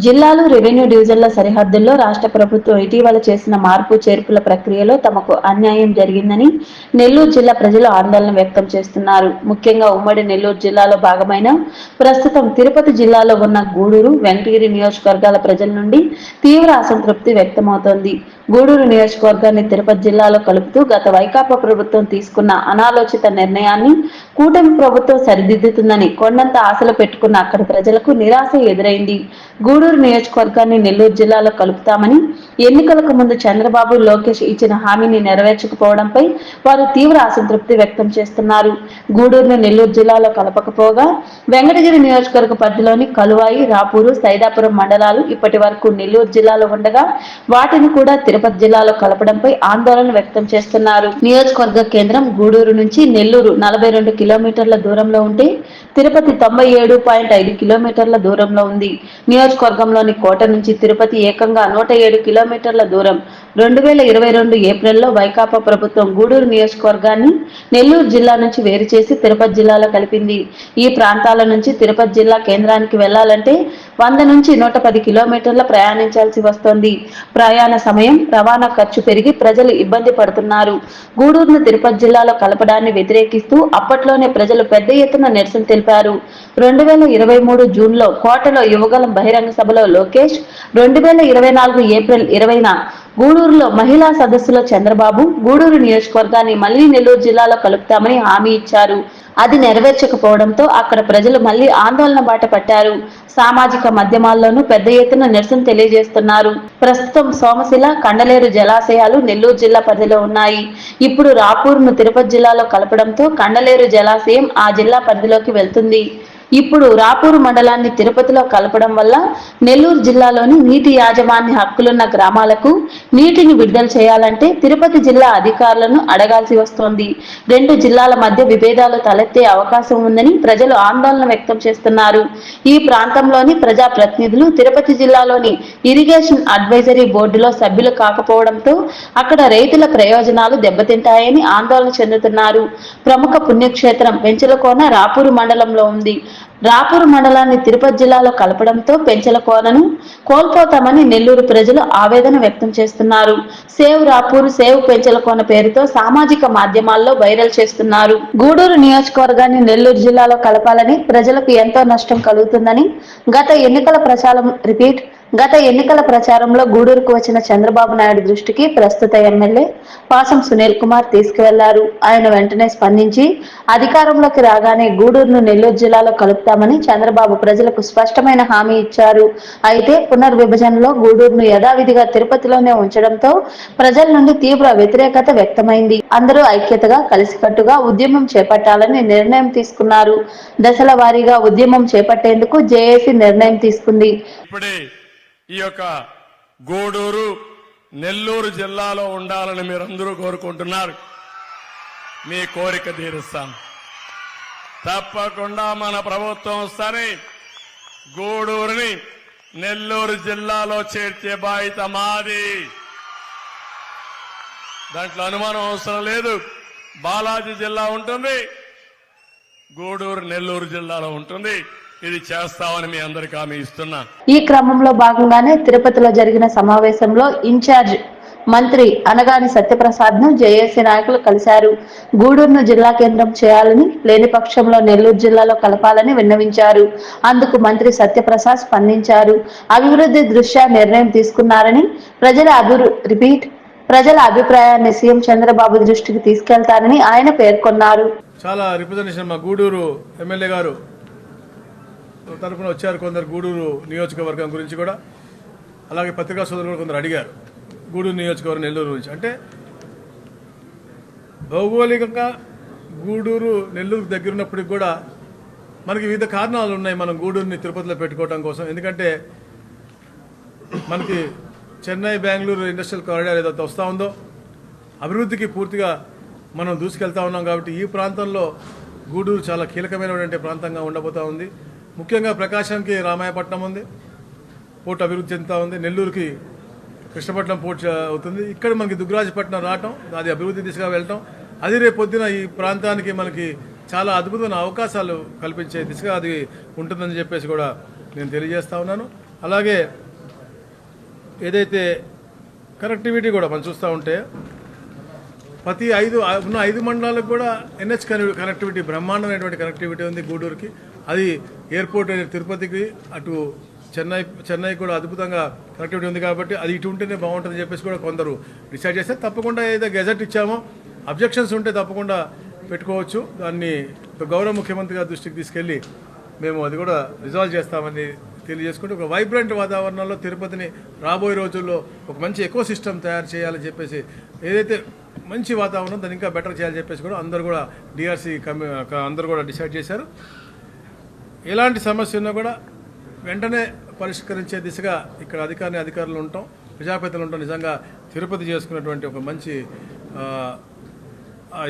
జిల్లాలు, రెవెన్యూ డివిజన్ల సరిహద్దుల్లో రాష్ట్ర ప్రభుత్వం ఇటీవల చేసిన మార్పు చేర్పుల ప్రక్రియలో తమకు అన్యాయం జరిగిందని నెల్లూరు జిల్లా ప్రజలు ఆందోళన వ్యక్తం చేస్తున్నారు. ముఖ్యంగా ఉమ్మడి నెల్లూరు జిల్లాలో భాగమైన ప్రస్తుతం తిరుపతి జిల్లాలో ఉన్న గూడూరు, వెంకటగిరి నియోజకవర్గాల ప్రజల నుండి తీవ్ర అసంతృప్తి వ్యక్తమవుతోంది. గూడూరు నియోజకవర్గాన్ని తిరుపతి జిల్లాలో కలుపుతూ గత వైకాపా ప్రభుత్వం తీసుకున్న అనాలోచిత నిర్ణయాన్ని కూటమి ప్రభుత్వం సరిదిద్దుతుందని కొండంత ఆశలు పెట్టుకున్న అక్కడి ప్రజలకు నిరాశ ఎదురైంది. గూడూరు నియోజకవర్గాన్ని నెల్లూరు జిల్లాలో కలుపుతామని ఎన్నికలకు ముందు చంద్రబాబు, లోకేష్ ఇచ్చిన హామీని నెరవేర్చకపోవడంపై వారు తీవ్ర అసంతృప్తి వ్యక్తం చేస్తున్నారు. గూడూరును నెల్లూరు జిల్లాలో కలపకపోగా వెంకటగిరి నియోజకవర్గ పరిధిలోని కలువాయి, రాపూరు, సైదాపురం మండలాలు ఇప్పటి వరకు నెల్లూరు జిల్లాలో ఉండగా వాటిని కూడా తిరుపతి జిల్లాలో కలపడంపై ఆందోళన వ్యక్తం చేస్తున్నారు. నియోజకవర్గ కేంద్రం గూడూరు నుంచి నెల్లూరు 42 కిలోమీటర్ల దూరంలో ఉంటే తిరుపతి 97.5 కిలోమీటర్ల దూరంలో ఉంది. నియోజకవర్గంలోని కోట నుంచి తిరుపతి ఏకంగా 107 కిలోమీటర్ల దూరం. 2022 ఏప్రిల్లో వైకాపా ప్రభుత్వం గూడూరు నియోజకవర్గాన్ని నెల్లూరు జిల్లా నుంచి వేరు చేసి తిరుపతి జిల్లాలో కలిపింది. ఈ ప్రాంతాల నుంచి తిరుపతి జిల్లా కేంద్రానికి వెళ్లాలంటే 100 నుంచి 110 కిలోమీటర్ల ప్రయాణించాల్సి వస్తోంది. ప్రయాణ సమయం, రవాణా ఖర్చు పెరిగి ప్రజలు ఇబ్బంది పడుతున్నారు. గూడూరును తిరుపతి జిల్లాలో కలపడాన్ని వ్యతిరేకిస్తూ అప్పట్లోనే ప్రజలు పెద్ద ఎత్తున నిరసన తెలిపారు. 2023 జూన్లో కోటలో యువగలం బహిరంగ సభలో లోకేష్, 2024 ఏప్రిల్ 20న గూడూరులో మహిళా సదస్సులో చంద్రబాబు గూడూరు నియోజకవర్గాన్ని మళ్లీ నెల్లూరు జిల్లాలో కలుపుతామని హామీ ఇచ్చారు. అది నెరవేర్చకపోవడంతో అక్కడ ప్రజలు మళ్లీ ఆందోళన బాట పట్టారు. సామాజిక మాధ్యమాల్లోనూ పెద్ద ఎత్తున నిరసన తెలియజేస్తున్నారు. ప్రస్తుతం సోమశిల, కండలేరు జలాశయాలు నెల్లూరు జిల్లా పరిధిలో ఉన్నాయి. ఇప్పుడు రాపూర్ను తిరుపతి జిల్లాలో కలపడంతో కండలేరు జలాశయం ఆ జిల్లా పరిధిలోకి వెళ్తుంది. ఇప్పుడు రాపూరు మండలాన్ని తిరుపతిలో కలపడం వల్ల నెల్లూరు జిల్లాలోని నీటి యాజమాన్య హక్కులున్న గ్రామాలకు నీటిని విడుదల చేయాలంటే తిరుపతి జిల్లా అధికారులను అడగాల్సి వస్తోంది. రెండు జిల్లాల మధ్య విభేదాలు తలెత్తే అవకాశం ఉందని ప్రజలు ఆందోళన వ్యక్తం చేస్తున్నారు. ఈ ప్రాంతంలోని ప్రజాప్రతినిధులు తిరుపతి జిల్లాలోని ఇరిగేషన్ అడ్వైజరీ బోర్డులో సభ్యులు కాకపోవడంతో అక్కడ రైతుల ప్రయోజనాలు దెబ్బతింటాయని ఆందోళన చెందుతున్నారు. ప్రముఖ పుణ్యక్షేత్రం పెంచలకోన రాపూరు మండలంలో ఉంది. రాపూరు మండలాన్ని తిరుపతి జిల్లాలో కలపడంతో పెంచలకోనను కోల్పోతామని నెల్లూరు ప్రజలు ఆవేదన వ్యక్తం చేస్తున్నారు. సేవ్ రాపూరు, సేవ్ పెంచలకోన పేరుతో సామాజిక మాధ్యమాల్లో వైరల్ చేస్తున్నారు. గూడూరు నియోజకవర్గాన్ని నెల్లూరు జిల్లాలో కలపాలని ప్రజలకు ఎంతో నష్టం కలుగుతుందని గత ఎన్నికల ప్రచారంలో గూడూరుకు వచ్చిన చంద్రబాబు నాయుడు దృష్టికి ప్రస్తుత ఎమ్మెల్యే పాసం సునీల్ కుమార్ తీసుకువెళ్లారు. ఆయన వెంటనే స్పందించి అధికారంలోకి రాగానే గూడూరును నెల్లూరు జిల్లాలో కలుపుతామని చంద్రబాబు ప్రజలకు స్పష్టమైన హామీ ఇచ్చారు. అయితే పునర్విభజనలో గూడూరును యథావిధిగా తిరుపతిలోనే ఉంచడంతో ప్రజల నుండి తీవ్ర వ్యతిరేకత వ్యక్తమైంది. అందరూ ఐక్యతగా, కలిసికట్టుగా ఉద్యమం చేపట్టాలని నిర్ణయం తీసుకున్నారు. దశల వారీగా ఉద్యమం చేపట్టేందుకు జేఏసీ నిర్ణయం తీసుకుంది. ఈ యొక్క గూడూరు నెల్లూరు జిల్లాలో ఉండాలని మీరందరూ కోరుకుంటున్నారు. మీ కోరిక తీరుస్తాం. తప్పకుండా మన ప్రభుత్వం సరే గూడూరుని నెల్లూరు జిల్లాలో చేర్చే బాధ్యత మాది. దాంట్లో అనుమానం అవసరం లేదు. బాలాజీ జిల్లా ఉంటుంది, గూడూరు నెల్లూరు జిల్లాలో ఉంటుంది. ఇది చేస్తామని మీ అందరికీ హామీ ఇస్తున్నా. ఈ క్రమంలో భాగంగానే తిరుపతిలో జరిగిన సమావేశంలో ఇన్ఛార్జ్ మంత్రి అనగాని సత్యప్రసాద్ ను జేఏసీ నాయకులు కలిశారు. గూడూరును జిల్లా కేంద్రం చేయాలని, లేని పక్షంలో నెల్లూరు జిల్లాలో కలపాలని విన్నవించారు. అందుకు మంత్రి సత్యప్రసాద్ స్పందించారు. అభివృద్ధి దృష్ట్యా నిర్ణయం తీసుకున్నారని, ప్రజల అభిప్రాయాన్ని సీఎం చంద్రబాబు దృష్టికి తీసుకెళ్తారని ఆయన పేర్కొన్నారు. చాలా రిప్రజెంటేషన్ మా గూడూరు ఎమ్మెల్యే గారు తరఫున వచ్చారు. కొందరు గూడూరు నియోజకవర్గం గురించి కూడా, అలాగే పత్రికా సోదరులు కూడా కొందరు అడిగారు గూడూరు నియోజకవర్గం నెల్లూరు గురించి. అంటే భౌగోళికంగా గూడూరు నెల్లూరు దగ్గర ఉన్నప్పటికి కూడా మనకి వివిధ కారణాలు ఉన్నాయి మనం గూడూరుని తిరుపతిలో పెట్టుకోవడం కోసం. ఎందుకంటే మనకి చెన్నై, బెంగళూరు ఇండస్ట్రియల్ కారిడార్ ఏదైతే వస్తూ ఉందో అభివృద్ధికి పూర్తిగా మనం దూసుకెళ్తా ఉన్నాం. కాబట్టి ఈ ప్రాంతంలో గూడూరు చాలా కీలకమైనటువంటి ప్రాంతంగా ఉండబోతూ ఉంది. ముఖ్యంగా ప్రకాశంకి రామాయపట్నం ఉంది, పోర్ట్ అభివృద్ధి చెందుతూ ఉంది. నెల్లూరుకి కృష్ణపట్నం పోర్ట్ అవుతుంది. ఇక్కడ మనకి దుగ్గరాజపట్నం రావటం, అది అభివృద్ధి దిశగా వెళ్ళటం, అది రేపు పొద్దున ఈ ప్రాంతానికి మనకి చాలా అద్భుతమైన అవకాశాలు కల్పించే దిశగా అది ఉంటుందని చెప్పేసి కూడా నేను తెలియజేస్తా ఉన్నాను. అలాగే ఏదైతే కనెక్టివిటీ కూడా మనం చూస్తూ ఉంటే ప్రతి ఉన్న 5 మండలాలకు కూడా ఎన్హెచ్ కనెక్టివిటీ బ్రహ్మాండమైనటువంటి కనెక్టివిటీ ఉంది గూడూరుకి. అది ఎయిర్పోర్ట్ తిరుపతికి అటు చెన్నై కూడా అద్భుతంగా కనెక్టివిటీ ఉంది కాబట్టి అది ఇటు ఉంటేనే బాగుంటుందని చెప్పేసి కూడా కొందరు డిసైడ్ చేస్తే తప్పకుండా ఏదైతే గెజెట్ ఇచ్చామో అబ్జెక్షన్స్ ఉంటే తప్పకుండా పెట్టుకోవచ్చు. దాన్ని గౌరవ ముఖ్యమంత్రి గారి దృష్టికి తీసుకెళ్ళి మేము అది కూడా రిజాల్వ్ చేస్తామని తెలియజేసుకుంటూ ఒక వైబ్రెంట్ వాతావరణంలో తిరుపతిని రాబోయే రోజుల్లో ఒక మంచి ఎకో సిస్టమ్ తయారు చేయాలని చెప్పేసి ఏదైతే మంచి వాతావరణం దాన్ని ఇంకా బెటర్ చేయాలని చెప్పేసి కూడా అందరూ కూడా డిఆర్సీ అందరూ కూడా డిసైడ్ చేశారు. ఎలాంటి సమస్య ఉన్నా కూడా వెంటనే పరిష్కరించే దిశగా ఇక్కడ అధికారులు ఉంటాం, ప్రజాప్రతినిధులు ఉంటాం. నిజంగా తిరుపతి చేసుకున్నటువంటి ఒక మంచి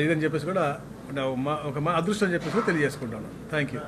ఇదని చెప్పేసి కూడా ఒక అదృష్టం చెప్పేసి కూడా తెలియజేసుకుంటాను. Thank you.